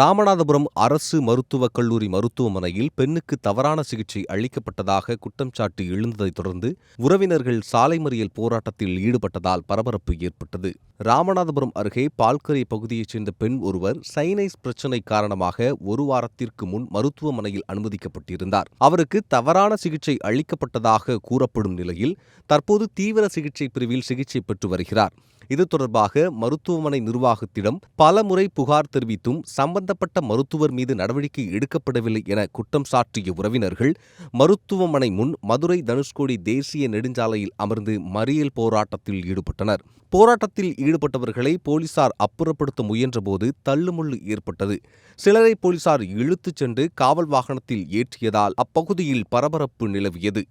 ராமநாதபுரம் அரசு மருத்துவக் கல்லூரி மருத்துவமனையில் பெண்ணுக்கு தவறான சிகிச்சை அளிக்கப்பட்டதாக குற்றம் சாட்டி எழுந்ததைத் தொடர்ந்து உறவினர்கள் சாலை மறியல் போராட்டத்தில் ஈடுபட்டதால் பரபரப்பு ஏற்பட்டது. ராமநாதபுரம் அருகே பால்கரை பகுதியைச் சேர்ந்த பெண் ஒருவர் சைனஸ் பிரச்சினை காரணமாக ஒரு வாரத்திற்கு முன் மருத்துவமனையில் அனுமதிக்கப்பட்டிருந்தார். அவருக்கு தவறான சிகிச்சை அளிக்கப்பட்டதாக கூறப்படும் நிலையில் தற்போது தீவிர சிகிச்சை பிரிவில் சிகிச்சை பெற்று வருகிறார். இது தொடர்பாக மருத்துவமனை நிர்வாகத்திடம் பலமுறை புகார் தெரிவித்தும் சம்பந்தப்பட்ட மருத்துவர் மீது நடவடிக்கை எடுக்கப்படவில்லை என குற்றம் சாட்டிய உறவினர்கள் மருத்துவமனை முன் மதுரை தனுஷ்கோடி தேசிய நெடுஞ்சாலையில் அமர்ந்து மறியல் போராட்டத்தில் ஈடுபட்டனர். போராட்டத்தில் ஈடுபட்டவர்களை போலீசார் அப்புறப்படுத்த முயன்றபோது தள்ளுமுள்ளு ஏற்பட்டது. சிலரை போலீசார் இழுத்துச் சென்று காவல் வாகனத்தில் ஏற்றியதால் அப்பகுதியில் பரபரப்பு நிலவியது.